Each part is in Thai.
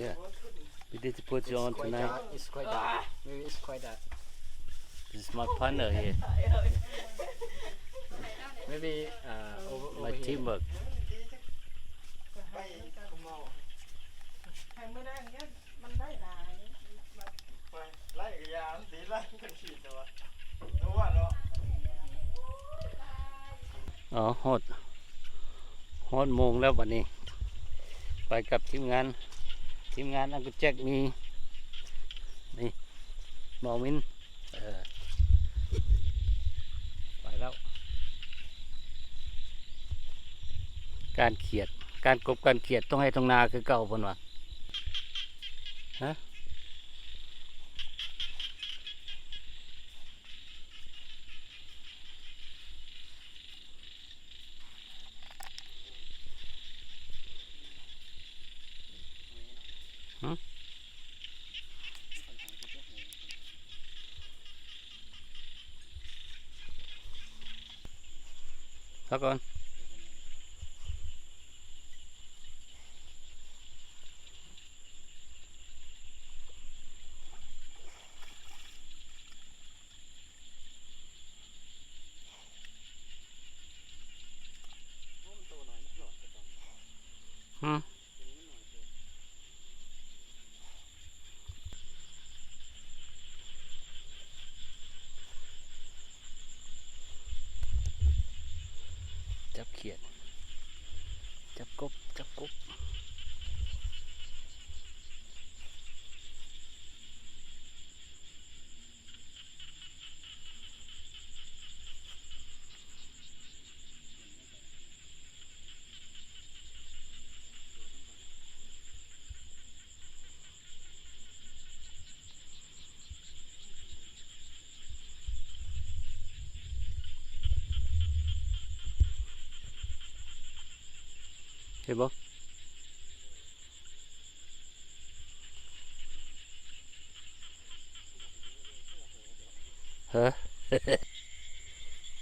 here. We need to put you on tonight. It's quite dark. Maybe it's quite dark. This is my partner here. Maybe My teamwork. ไล่ยาตีไล่กันฉีดตัวรู้ว่าเนาะ อ๋อฮอดโมงแล้ววันนี้ ไปกับทีมงานอังกฤษแจ็คมีนี่หมอมินไปแล้ว การเขียดการกบการเขียดต้องให้ตรงนาคือเก่าพนวะฮะพักก่อนจับเขียดจับกบเห็นบ่เฮ้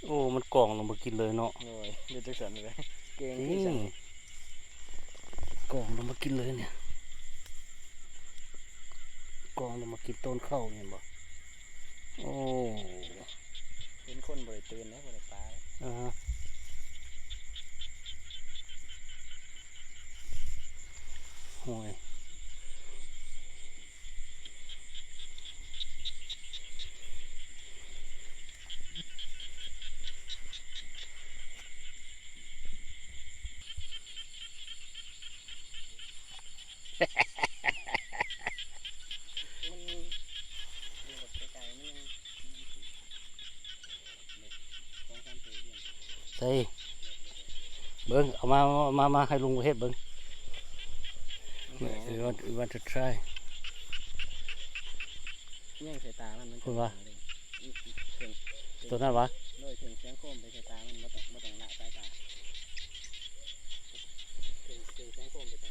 โอ้มันกล่องลงมากินเลยเนาะ โอ้ยเดี๋ยวจะสั่นเลยเก่ง จริ ที่สั่น งกล่องลงมากินเลยเนี่ยกล่องลงมากินต้นข้าวเนี่ยบ่โอ้ เป็นคนบริตื่นนะบริปลา อ่าฮะโอ้ยใส่เบิ้งเอามาให้ลุงเฮ็ดเบิ้ง you want to try ยังใส่ตามัน คุณวะ ตัวนั้นวะ โดยเสียงโคมไปใส่ตามันไม่ต้องละสายตาเสียงโคมไปใส่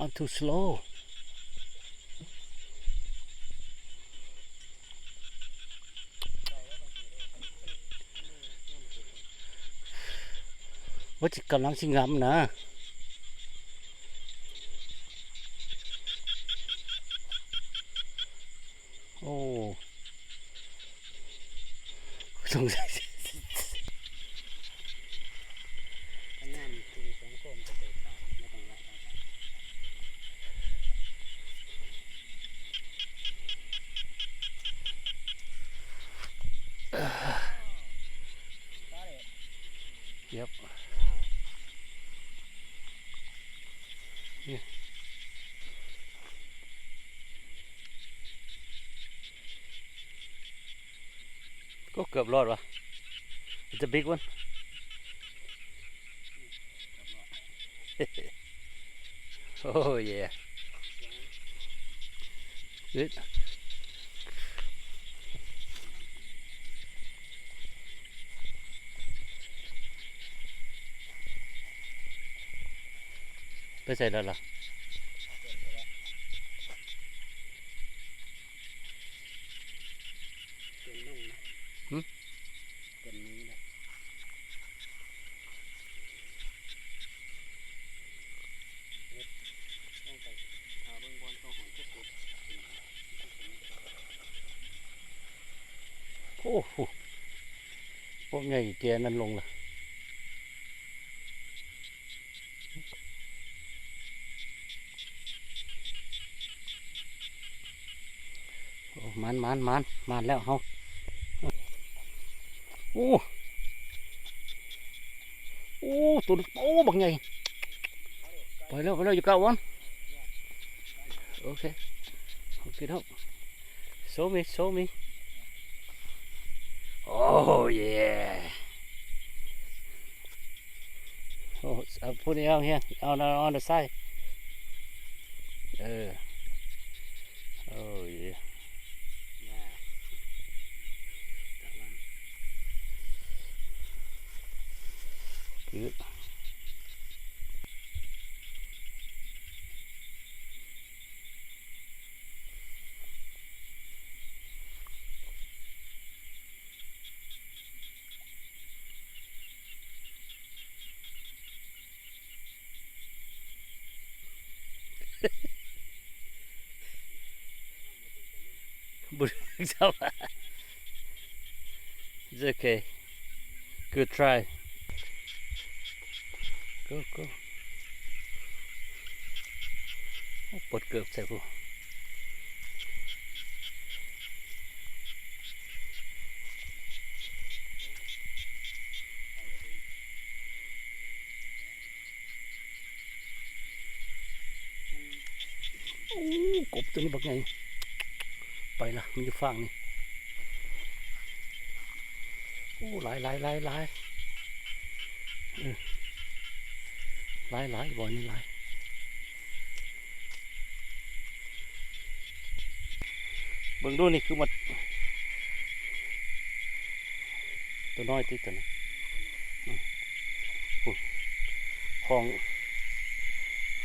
I'm too slow ว่าจะกำลังสิงำนะโอ้สงสัย ทั้งนั้นคือเสียงโคมไปใส่ตาไม่ต้องละสายตา Yep. Yeah. ก็เกือบรอดวะ It's a big one. Oh yeah. Good. ไปใส่แล้วล่ะ เกินลงนะเกินนี้นะต้องไปเอาเบื้องบนเขาหอนทุกจุด โอ้โหพวกใหญ่เจียนั่นลงละโอ้มันแล้วเฮาโอ้โอ้ตัวโอ้บักใหญ่ไปแล้วอยู่เก้าวันโอเคครับ show me oh yeah oh I'll put it out here on the side oh yeah คือ บุญเจ้า it's okay good try go ปลดเกือบใส่ผู้โอ้กบตัวนี้บักไงไปละมันอยู่ฝั่งนี่โอ้หลายบ่อยนี่หลายเบิ่งดูนี่คือมันตัวน้อยที่ตัวนี้ของ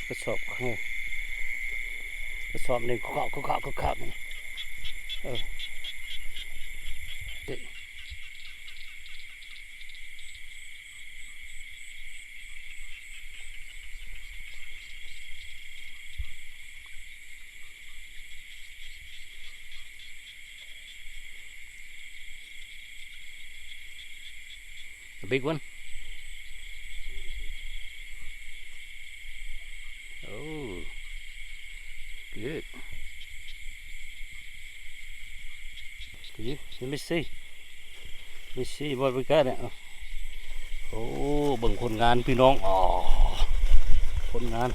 กระสอบข้างกระสอบหนึ่งข้าวนี่The big one. Oh, good. Let me see. Let me see what we got. Oh, เบิ่งผลงานพี่น้องอ๋อผลงาน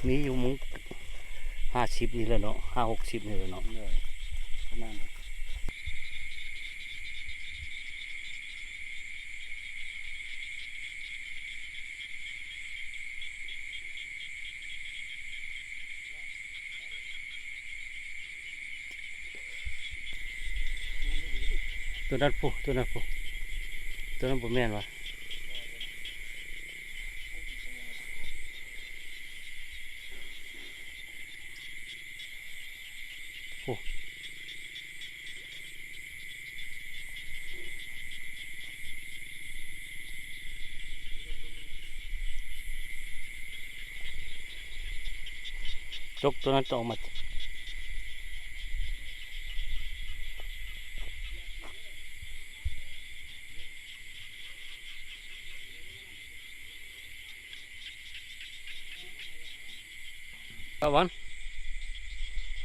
นี่อยู่มุ้ง50นี่แหละเนาะ60นี่แหละเนาะ เลยประมาณนั้น ตัวนั้นบ่แม่นวะโอ้จกตัวนั้นต้องออกมา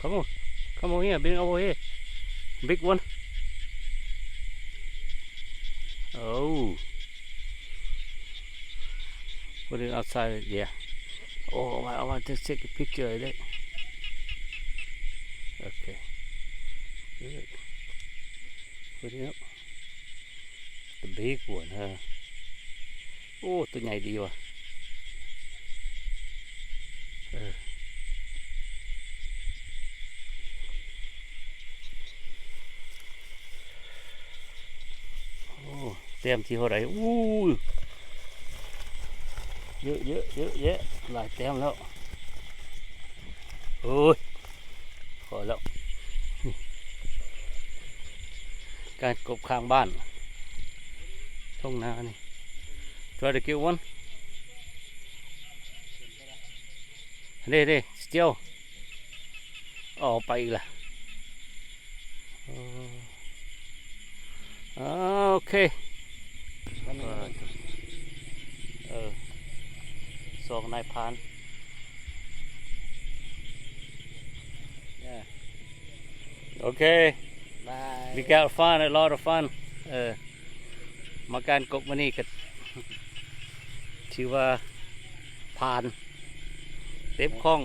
Come on. Come on here. Bring over here. Big one. Oh. Put it outside. Yeah. Oh, I want to take a picture of it. Okay. Good. Put it up. The big one, huh? Oh, ตัวใหญ่ดีว่ะเต็มที่เท่าไหร่อู้ เยอะเยอะเยอะเยอะหลายแต้มแล้วโอ้ยพอแล้วนี่การกบข้างบ้านทุ่งนานี่ try to kill one เด้ still ออกไปอีกละโอเคสองนายพราน โอเค บาย we got fun a lot of fun มาการกบมานี่ก็ ชื่อว่าผ่านเต็มคลอง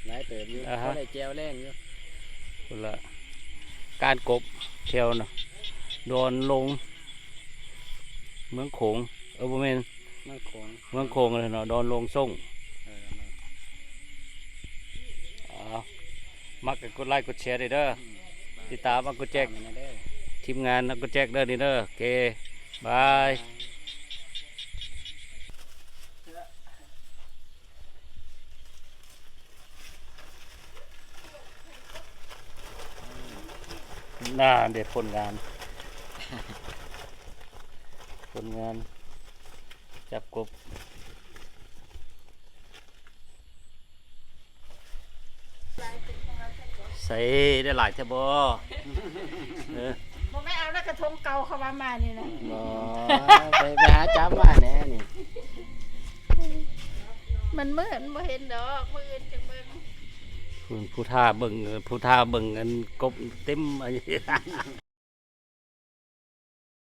หลายเติบอยู่ อ่าฮะ เขาได้แจวแรงอยู่ พุ่นละการกบเชลนะโดนลงเมืองโขงบ่แม่น มันโขง เมืองโขงเลยเนาะโดนลงส่ง เออมา มักกดไลค์กดแชร์ได้เด้อติดตามอังกุแจก ตามมันนะเด้อ ทีมงานอังกุแจกเด้อนี่เด้อโอเคบายน่าเด็ดผลงาน ผลงานจับกบใส่ได้หลายเทบอ บ่ไม่เอาแล้วกระทงเก่าเข้ามานี่นะ บ่ไปหาจับมาแน่นี่ มันมืดบ่เห็นดอกมืดจังเบิ่ง ผู้ท่าเบิ่งอันกบเต็มอันนี้